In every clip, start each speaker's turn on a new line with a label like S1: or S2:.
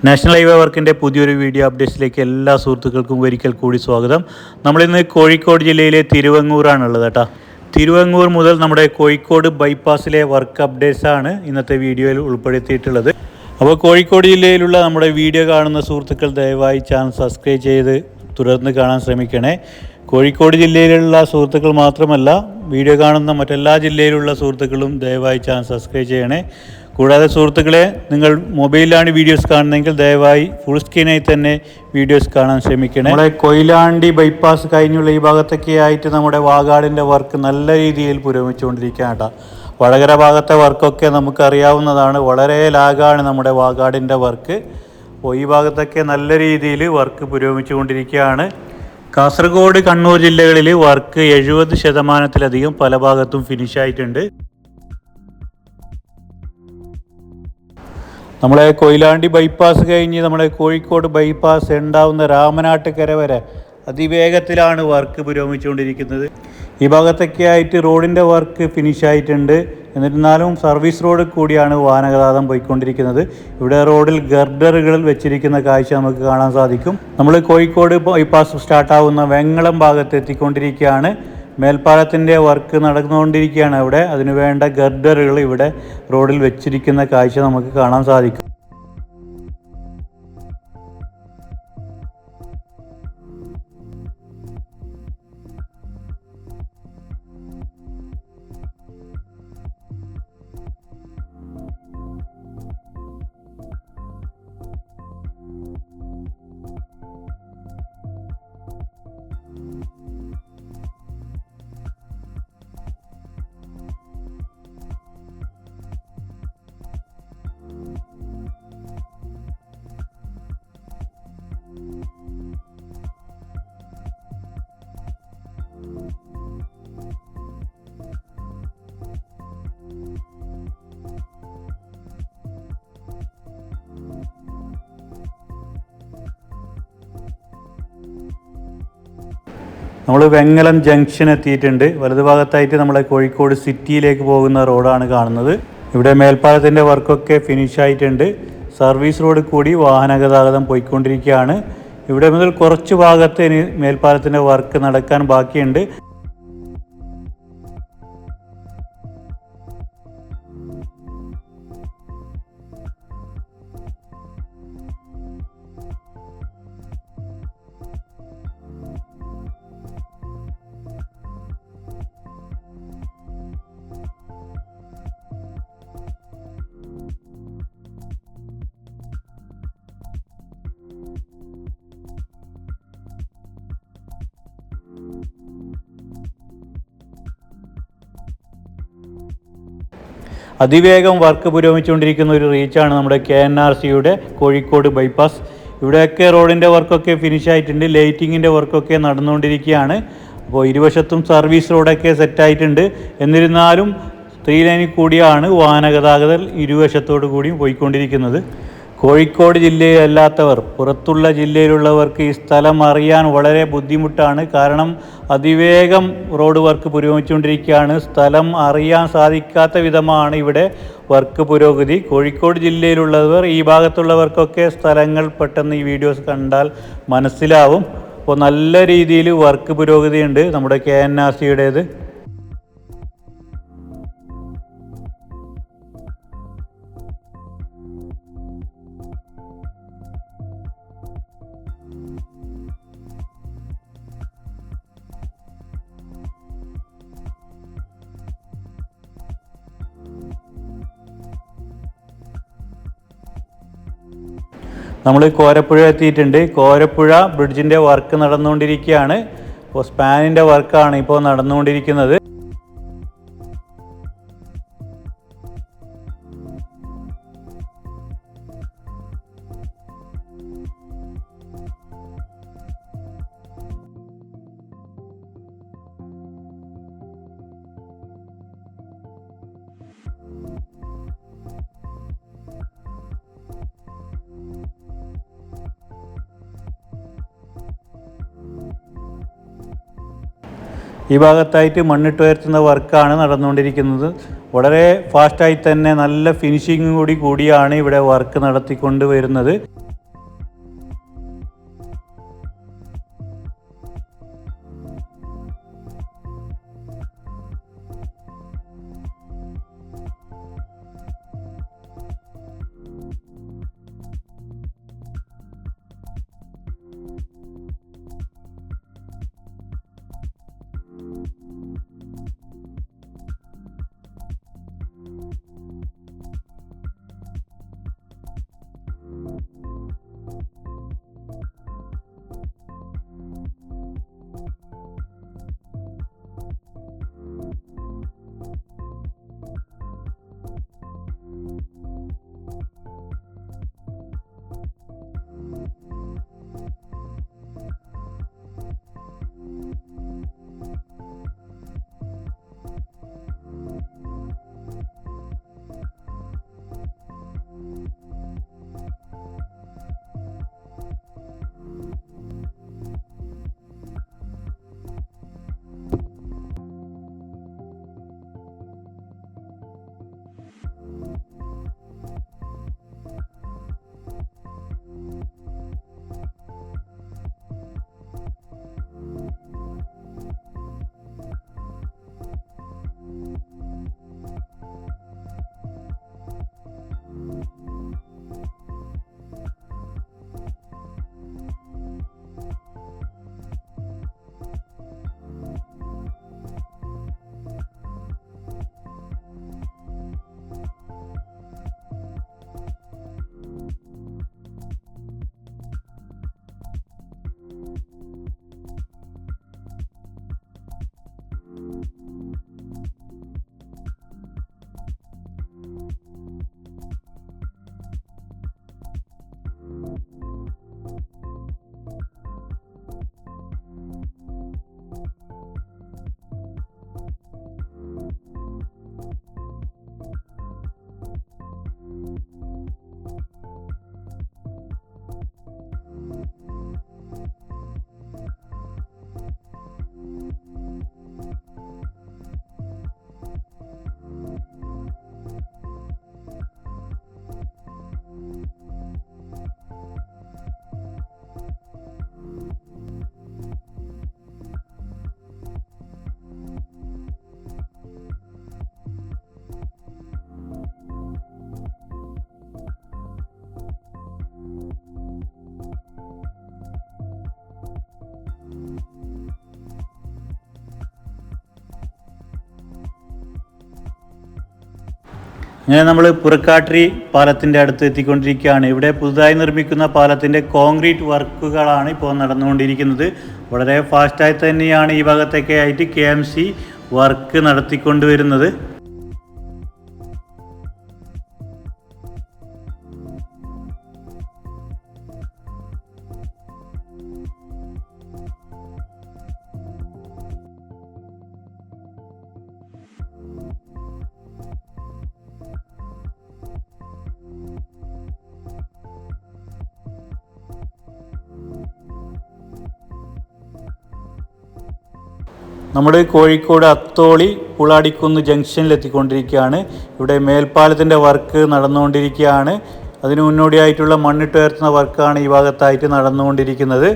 S1: National highway വർക്കിൻ്റെ പുതിയൊരു video അപ്ഡേറ്റ്സിലേക്ക് എല്ലാ സുഹൃത്തുക്കൾക്കും ഒരിക്കൽ കൂടി സ്വാഗതം. നമ്മളിന്ന് കോഴിക്കോട് ജില്ലയിലെ തിരുവങ്ങൂരാണുള്ളത് കേട്ടോ. തിരുവങ്ങൂർ മുതൽ നമ്മുടെ കോഴിക്കോട് ബൈപ്പാസിലെ വർക്ക് അപ്ഡേറ്റ്സാണ് ഇന്നത്തെ വീഡിയോയിൽ ഉൾപ്പെടുത്തിയിട്ടുള്ളത്. അപ്പോൾ കോഴിക്കോട് ജില്ലയിലുള്ള നമ്മുടെ വീഡിയോ കാണുന്ന സുഹൃത്തുക്കൾ ദയവായി ചാനൽ സബ്സ്ക്രൈബ് ചെയ്ത് തുടർന്ന് കാണാൻ ശ്രമിക്കണേ. കോഴിക്കോട് ജില്ലയിലുള്ള സുഹൃത്തുക്കൾ മാത്രമല്ല, വീഡിയോ കാണുന്ന മറ്റെല്ലാ ജില്ലയിലുള്ള സുഹൃത്തുക്കളും ദയവായി ചാനൽ സബ്സ്ക്രൈബ് ചെയ്യണേ. കൂടാതെ സുഹൃത്തുക്കളെ, നിങ്ങൾ മൊബൈലിലാണ് വീഡിയോസ് കാണുന്നതെങ്കിൽ ദയവായി ഫുൾ സ്ക്രീനായി തന്നെ വീഡിയോസ് കാണാൻ ശ്രമിക്കണേ. നമ്മുടെ കൊയിലാണ്ടി ബൈപ്പാസ് കഴിഞ്ഞുള്ള ഈ ഭാഗത്തൊക്കെ ആയിട്ട് നമ്മുടെ വാഗാടിൻ്റെ വർക്ക് നല്ല രീതിയിൽ പുരോഗമിച്ചുകൊണ്ടിരിക്കുകയാണ് കേട്ടോ. വടകര ഭാഗത്തെ വർക്കൊക്കെ നമുക്കറിയാവുന്നതാണ്. വളരെ ലാഗാണ് നമ്മുടെ വാഗാടിൻ്റെ വർക്ക്. അപ്പോൾ ഈ ഭാഗത്തൊക്കെ നല്ല രീതിയിൽ വർക്ക് പുരോഗമിച്ചുകൊണ്ടിരിക്കുകയാണ്. കാസർഗോഡ്, കണ്ണൂർ ജില്ലകളിൽ വർക്ക് 70% പല ഭാഗത്തും ഫിനിഷായിട്ടുണ്ട്. നമ്മളെ കൊയിലാണ്ടി ബൈപ്പാസ് കഴിഞ്ഞ് നമ്മുടെ കോഴിക്കോട് ബൈപ്പാസ് ഉണ്ടാവുന്ന രാമനാട്ടുകര വരെ അതിവേഗത്തിലാണ് വർക്ക് പുരോഗമിച്ചുകൊണ്ടിരിക്കുന്നത്. ഈ ഭാഗത്തൊക്കെ ആയിട്ട് റോഡിൻ്റെ വർക്ക് ഫിനിഷായിട്ടുണ്ട്. എന്നിരുന്നാലും സർവീസ് റോഡ് കൂടിയാണ് വാഹനഗതാഗതം പോയിക്കൊണ്ടിരിക്കുന്നത്. ഇവിടെ റോഡിൽ ഗർഡറുകൾ വെച്ചിരിക്കുന്ന കാഴ്ച നമുക്ക് കാണാൻ സാധിക്കും. നമ്മൾ കോഴിക്കോട് ബൈപ്പാസ് സ്റ്റാർട്ടാവുന്ന വെങ്ങളം ഭാഗത്ത് എത്തിക്കൊണ്ടിരിക്കുകയാണ്. മേൽപ്പാലത്തിൻ്റെ വർക്ക് നടന്നുകൊണ്ടിരിക്കുകയാണ് അവിടെ. അതിനു വേണ്ട ഗർഡറുകൾ ഇവിടെ റോഡിൽ വെച്ചിരിക്കുന്ന കാഴ്ച നമുക്ക് കാണാൻ സാധിക്കും. നമ്മൾ വെങ്ങലം ജംഗ്ഷൻ എത്തിയിട്ടുണ്ട്. വലതുഭാഗത്തായിട്ട് നമ്മളെ കോഴിക്കോട് സിറ്റിയിലേക്ക് പോകുന്ന റോഡാണ് കാണുന്നത്. ഇവിടെ മേൽപ്പാലത്തിൻ്റെ വർക്കൊക്കെ ഫിനിഷായിട്ടുണ്ട്. സർവീസ് റോഡ് കൂടി വാഹനഗതാഗതം പോയിക്കൊണ്ടിരിക്കുകയാണ്. ഇവിടെ മുതൽ കുറച്ച് ഭാഗത്ത് ഇനി മേൽപ്പാലത്തിൻ്റെ വർക്ക് നടക്കാൻ ബാക്കിയുണ്ട്. അതിവേഗം വർക്ക് പുരോഗമിച്ചുകൊണ്ടിരിക്കുന്ന ഒരു റീച്ചാണ് നമ്മുടെ KNRCയുടെ കോഴിക്കോട് ബൈപ്പാസ്. ഇവിടെയൊക്കെ റോഡിൻ്റെ വർക്കൊക്കെ ഫിനിഷായിട്ടുണ്ട്. ലൈറ്റിങ്ങിൻ്റെ വർക്കൊക്കെ നടന്നുകൊണ്ടിരിക്കുകയാണ്. അപ്പോൾ ഇരുവശത്തും സർവീസ് റോഡൊക്കെ സെറ്റായിട്ടുണ്ട്. എന്നിരുന്നാലും 3 ലൈനിൽ കൂടിയാണ് വാഹനഗതാഗതം ഇരുവശത്തോടു കൂടിയും പോയിക്കൊണ്ടിരിക്കുന്നത്. കോഴിക്കോട് ജില്ലയിലല്ലാത്തവർ, പുറത്തുള്ള ജില്ലയിലുള്ളവർക്ക് ഈ സ്ഥലം അറിയാൻ വളരെ ബുദ്ധിമുട്ടാണ്. കാരണം അതിവേഗം റോഡ് വർക്ക് പുരോഗമിച്ചുകൊണ്ടിരിക്കുകയാണ്. സ്ഥലം അറിയാൻ സാധിക്കാത്ത വിധമാണ് ഇവിടെ വർക്ക് പുരോഗതി. കോഴിക്കോട് ജില്ലയിലുള്ളവർ, ഈ ഭാഗത്തുള്ളവർക്കൊക്കെ സ്ഥലങ്ങൾ പെട്ടെന്ന് ഈ വീഡിയോസ് കണ്ടാൽ മനസ്സിലാവും. അപ്പോൾ നല്ല രീതിയിൽ വർക്ക് പുരോഗതിയുണ്ട് നമ്മുടെ KNRCയുടേത്. നമ്മൾ കോരപ്പുഴ എത്തിയിട്ടുണ്ട്. കോരപ്പുഴ ബ്രിഡ്ജിൻ്റെ വർക്ക് നടന്നുകൊണ്ടിരിക്കുകയാണ്. അപ്പോൾ സ്പാനിൻ്റെ വർക്കാണ് ഇപ്പോൾ നടന്നുകൊണ്ടിരിക്കുന്നത്. ഈ ഭാഗത്തായിട്ട് മണ്ണിട്ട് ഉയർത്തുന്ന വർക്കാണ് നടന്നുകൊണ്ടിരിക്കുന്നത്. വളരെ ഫാസ്റ്റായി തന്നെ നല്ല ഫിനിഷിംഗ് കൂടിയാണ് ഇവിടെ വർക്ക് നടത്തിക്കൊണ്ട് വരുന്നത്. അങ്ങനെ നമ്മൾ പുറക്കാട്ടിരി പാലത്തിൻ്റെ അടുത്ത് എത്തിക്കൊണ്ടിരിക്കുകയാണ്. ഇവിടെ പുതുതായി നിർമ്മിക്കുന്ന പാലത്തിൻ്റെ കോൺക്രീറ്റ് വർക്കുകളാണ് ഇപ്പോൾ നടന്നുകൊണ്ടിരിക്കുന്നത്. വളരെ ഫാസ്റ്റായി തന്നെയാണ് ഈ ഭാഗത്തൊക്കെ ആയിട്ട് KMC വർക്ക് നടത്തിക്കൊണ്ടുവരുന്നത്. നമ്മൾ കോഴിക്കോട് അത്തോളി പുളാടിക്കുന്ന് ജംഗ്ഷനിലെത്തിക്കൊണ്ടിരിക്കുകയാണ്. ഇവിടെ മേൽപ്പാലത്തിൻ്റെ വർക്ക് നടന്നുകൊണ്ടിരിക്കുകയാണ്. അതിന് മുന്നോടിയായിട്ടുള്ള മണ്ണിട്ടുയർത്തുന്ന വർക്കാണ് ഈ ഭാഗത്തായിട്ട് നടന്നുകൊണ്ടിരിക്കുന്നത്.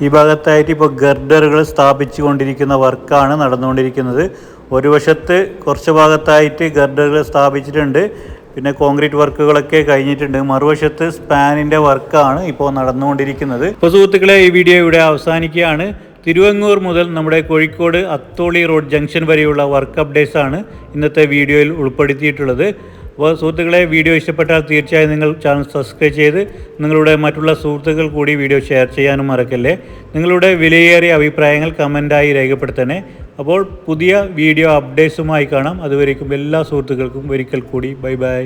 S1: ഈ ഭാഗത്തായിട്ട് ഇപ്പോൾ ഗർഡറുകൾ സ്ഥാപിച്ചു കൊണ്ടിരിക്കുന്ന വർക്കാണ് നടന്നുകൊണ്ടിരിക്കുന്നത്. ഒരു വശത്ത് കുറച്ച് ഭാഗത്തായിട്ട് ഗർഡറുകൾ സ്ഥാപിച്ചിട്ടുണ്ട്. പിന്നെ കോൺക്രീറ്റ് വർക്കുകളൊക്കെ കഴിഞ്ഞിട്ടുണ്ട്. മറുവശത്ത് സ്പാനിൻ്റെ വർക്കാണ് ഇപ്പോൾ നടന്നുകൊണ്ടിരിക്കുന്നത്. ഇപ്പോൾ സുഹൃത്തുക്കളെ, ഈ വീഡിയോ ഇവിടെ അവസാനിക്കുകയാണ്. തിരുവങ്ങൂർ മുതൽ നമ്മുടെ കോഴിക്കോട് അത്തോളി റോഡ് ജംഗ്ഷൻ വരെയുള്ള വർക്ക് അപ്ഡേറ്റ്സ് ആണ് ഇന്നത്തെ വീഡിയോയിൽ ഉൾപ്പെടുത്തിയിട്ടുള്ളത്. അപ്പോൾ സുഹൃത്തുക്കളെ, വീഡിയോ ഇഷ്ടപ്പെട്ടാൽ തീർച്ചയായും നിങ്ങൾ ചാനൽ സബ്സ്ക്രൈബ് ചെയ്ത് നിങ്ങളുടെ മറ്റുള്ള സുഹൃത്തുക്കൾ കൂടി വീഡിയോ ഷെയർ ചെയ്യാനും മറക്കല്ലേ. നിങ്ങളുടെ വിലയേറിയ അഭിപ്രായങ്ങൾ കമൻറ്റായി രേഖപ്പെടുത്തണേ. അപ്പോൾ പുതിയ വീഡിയോ അപ്ഡേറ്റ്സുമായി കാണാം. അതുവരേക്കും എല്ലാ സുഹൃത്തുക്കൾക്കും ഒരിക്കൽ കൂടി ബൈ ബൈ.